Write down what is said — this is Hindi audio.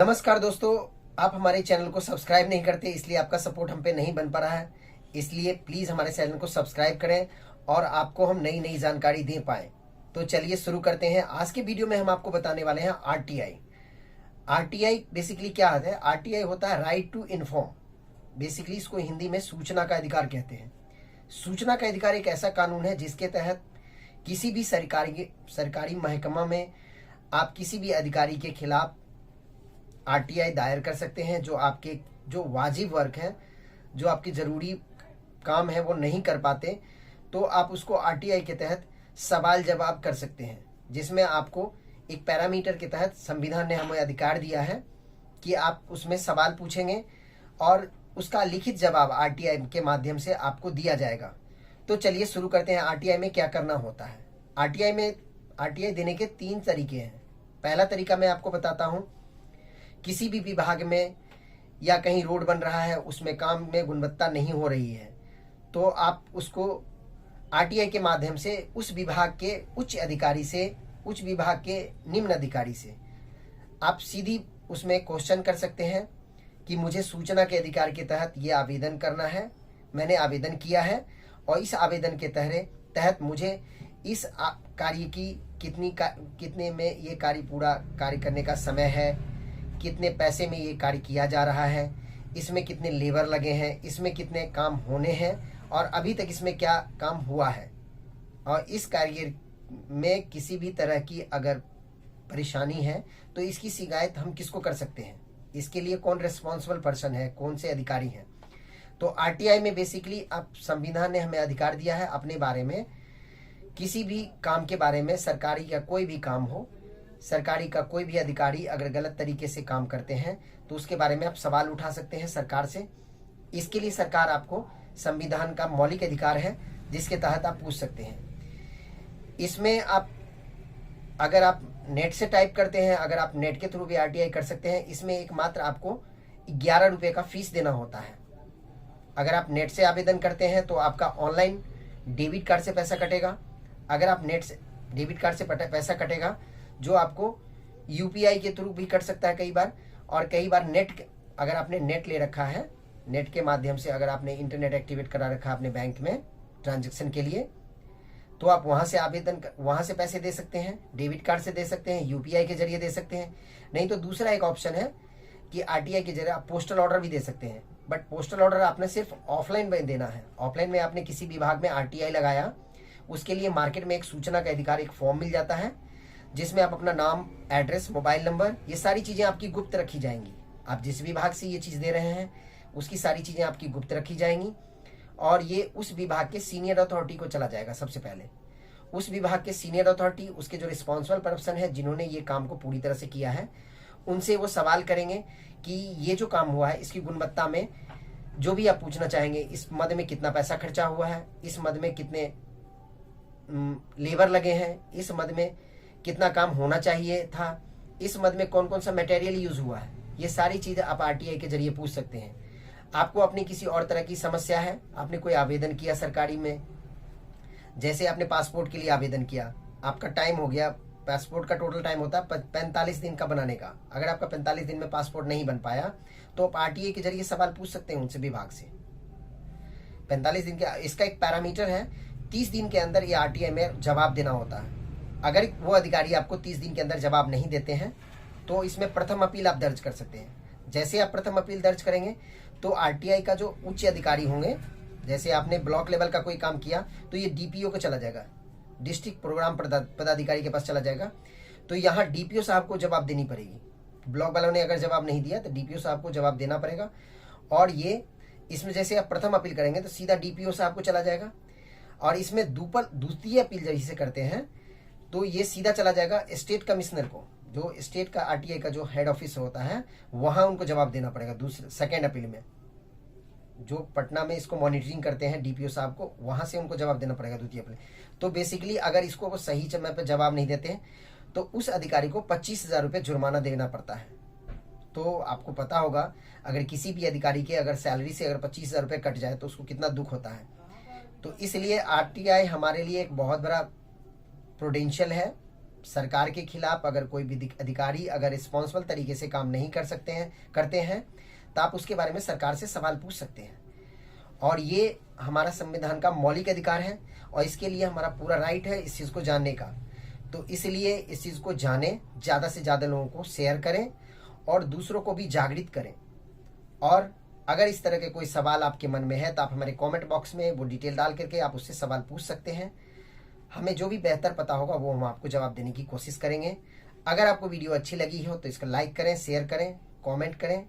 नमस्कार दोस्तों, आप हमारे चैनल को सब्सक्राइब नहीं करते, इसलिए आपका सपोर्ट हम पे नहीं बन पा रहा है। इसलिए प्लीज़ हमारे चैनल को सब्सक्राइब करें और आपको हम नई नई जानकारी दे पाएँ। तो चलिए शुरू करते हैं। आज के वीडियो में हम आपको बताने वाले हैं आरटीआई। आरटीआई बेसिकली क्या होता है? आरटीआई होता है राइट टू इन्फॉर्म। बेसिकली इसको हिंदी में सूचना का अधिकार कहते हैं। सूचना का अधिकार एक ऐसा कानून है जिसके तहत किसी भी सरकारी महकमा में आप किसी भी अधिकारी के खिलाफ आरटीआई दायर कर सकते हैं। जो वाजिब वर्क है, जो आपकी ज़रूरी काम है वो नहीं कर पाते, तो आप उसको आरटीआई के तहत सवाल जवाब कर सकते हैं, जिसमें आपको एक पैरामीटर के तहत संविधान ने हमें अधिकार दिया है कि आप उसमें सवाल पूछेंगे और उसका लिखित जवाब आरटीआई के माध्यम से आपको दिया जाएगा। तो चलिए शुरू करते हैं। आरटीआई में क्या करना होता है? आरटीआई देने के 3 तरीके हैं। पहला तरीका मैं आपको बताता हूँ। किसी भी विभाग में या कहीं रोड बन रहा है, उसमें काम में गुणवत्ता नहीं हो रही है, तो आप उसको आरटीआई के माध्यम से उस विभाग के उच्च विभाग के निम्न अधिकारी से आप सीधी उसमें क्वेश्चन कर सकते हैं कि मुझे सूचना के अधिकार के तहत ये आवेदन करना है, मैंने आवेदन किया है और इस आवेदन के तहत मुझे इस कार्य की कितने में ये कार्य करने का समय है, कितने पैसे में ये कार्य किया जा रहा है, इसमें कितने लेबर लगे हैं, इसमें कितने काम होने हैं और अभी तक इसमें क्या काम हुआ है, और इस कार्य में किसी भी तरह की अगर परेशानी है तो इसकी शिकायत हम किसको कर सकते हैं, इसके लिए कौन रिस्पॉन्सिबल पर्सन है, कौन से अधिकारी हैं। तो आरटीआई में बेसिकली आप संविधान ने हमें अधिकार दिया है अपने बारे में, किसी भी काम के बारे में, सरकारी का कोई भी काम हो, सरकारी का कोई भी अधिकारी अगर गलत तरीके से काम करते हैं तो उसके बारे में आप सवाल उठा सकते हैं सरकार से। इसके लिए सरकार आपको संविधान का मौलिक अधिकार है जिसके तहत आप पूछ सकते हैं। इसमें अगर आप नेट से टाइप करते हैं, अगर आप नेट के थ्रू भी आरटीआई कर सकते हैं। इसमें एकमात्र आपको 11 रुपये का फीस देना होता है। अगर आप नेट से आवेदन करते हैं तो आपका ऑनलाइन डेबिट कार्ड से पैसा कटेगा। अगर आप नेट से डेबिट कार्ड से पैसा कटेगा, जो आपको यूपीआई के थ्रू भी कट सकता है कई बार, और कई बार अगर आपने नेट ले रखा है, नेट के माध्यम से अगर आपने इंटरनेट एक्टिवेट करा रखा है अपने बैंक में ट्रांजैक्शन के लिए, तो आप वहाँ से पैसे दे सकते हैं, डेबिट कार्ड से दे सकते हैं, यूपीआई के जरिए दे सकते हैं। नहीं तो दूसरा एक ऑप्शन है कि आरटीआई के जरिए आप पोस्टल ऑर्डर भी दे सकते हैं। बट पोस्टल ऑर्डर आपने सिर्फ ऑफलाइन में देना है। ऑफलाइन में आपने किसी विभाग में आरटीआई लगाया, उसके लिए मार्केट में एक सूचना का अधिकार एक फॉर्म मिल जाता है जिसमें आप अपना नाम, एड्रेस, मोबाइल नंबर, ये सारी चीज़ें आपकी गुप्त रखी जाएंगी। आप जिस विभाग से ये चीज़ दे रहे हैं उसकी सारी चीज़ें आपकी गुप्त रखी जाएंगी और ये उस विभाग के सीनियर अथॉरिटी को चला जाएगा। सबसे पहले उस विभाग के सीनियर अथॉरिटी, उसके जो रिस्पॉन्सिबल पर्सन है जिन्होंने ये काम को पूरी तरह से किया है, उनसे वो सवाल करेंगे कि ये जो काम हुआ है इसकी गुणवत्ता में जो भी आप पूछना चाहेंगे, इस मद में कितना पैसा खर्चा हुआ है, इस मद में कितने लेबर लगे हैं, इस मद में कितना काम होना चाहिए था, इस मद में कौन कौन सा मटेरियल यूज हुआ है, ये सारी चीज़ें आप आरटीआई के जरिए पूछ सकते हैं। आपको अपनी किसी और तरह की समस्या है, आपने कोई आवेदन किया सरकारी में, जैसे आपने पासपोर्ट के लिए आवेदन किया, आपका टाइम हो गया, पासपोर्ट का टोटल टाइम होता है 45 दिन का बनाने का। अगर आपका 45 दिन में पासपोर्ट नहीं बन पाया तो आप आरटीआई के जरिए सवाल पूछ सकते हैं उनसे, विभाग से। 45 दिन का इसका एक पैरामीटर है, 30 दिन के अंदर ये आरटीआई में जवाब देना होता है। अगर वो अधिकारी आपको 30 दिन के अंदर जवाब नहीं देते हैं तो इसमें प्रथम अपील आप दर्ज कर सकते हैं। जैसे आप प्रथम अपील दर्ज करेंगे तो आरटीआई का जो उच्च अधिकारी होंगे, जैसे आपने ब्लॉक लेवल का कोई काम किया तो ये डीपीओ को चला जाएगा, डिस्ट्रिक्ट प्रोग्राम पदाधिकारी के पास चला जाएगा। तो यहाँ डीपीओ साहब को जवाब देनी पड़ेगी। ब्लॉक वालों ने अगर जवाब नहीं दिया तो डीपीओ साहब को जवाब देना पड़ेगा। और इसमें जैसे आप प्रथम अपील करेंगे तो सीधा डीपीओ साहब को चला जाएगा, और इसमें द्वितीय अपील जैसे करते हैं तो ये सीधा चला जाएगा स्टेट कमिश्नर को, जो स्टेट का आरटीआई का जो हेड ऑफिस होता है वहां उनको जवाब देना पड़ेगा। सेकेंड अपील में जो पटना में इसको मॉनिटरिंग करते हैं डीपीओ साहब को, वहां से उनको जवाब देना पड़ेगा द्वितीय अपील। तो बेसिकली अगर इसको वो सही समय पर जवाब नहीं देते हैं तो उस अधिकारी को 25,000 रुपये जुर्माना देना पड़ता है। तो आपको पता होगा अगर किसी भी अधिकारी के अगर सैलरी से अगर 25,000 रुपये कट जाए तो उसको कितना दुख होता है। तो इसलिए आरटीआई हमारे लिए एक बहुत बड़ा प्रोडेंशियल है, सरकार के खिलाफ अगर कोई भी अधिकारी अगर रिस्पॉन्सिबल तरीके से काम नहीं करते हैं तो आप उसके बारे में सरकार से सवाल पूछ सकते हैं। और ये हमारा संविधान का मौलिक अधिकार है और इसके लिए हमारा पूरा राइट है इस चीज़ को जानने का। तो इसलिए इस चीज़ को जानें, ज़्यादा से ज़्यादा लोगों को शेयर करें और दूसरों को भी जागृत करें। और अगर इस तरह के कोई सवाल आपके मन में है तो आप हमारे कमेंट बॉक्स में वो डिटेल डाल करके आप उससे सवाल पूछ सकते हैं। हमें जो भी बेहतर पता होगा वो हम आपको जवाब देने की कोशिश करेंगे। अगर आपको वीडियो अच्छी लगी हो तो इसको लाइक करें, शेयर करें, कमेंट करें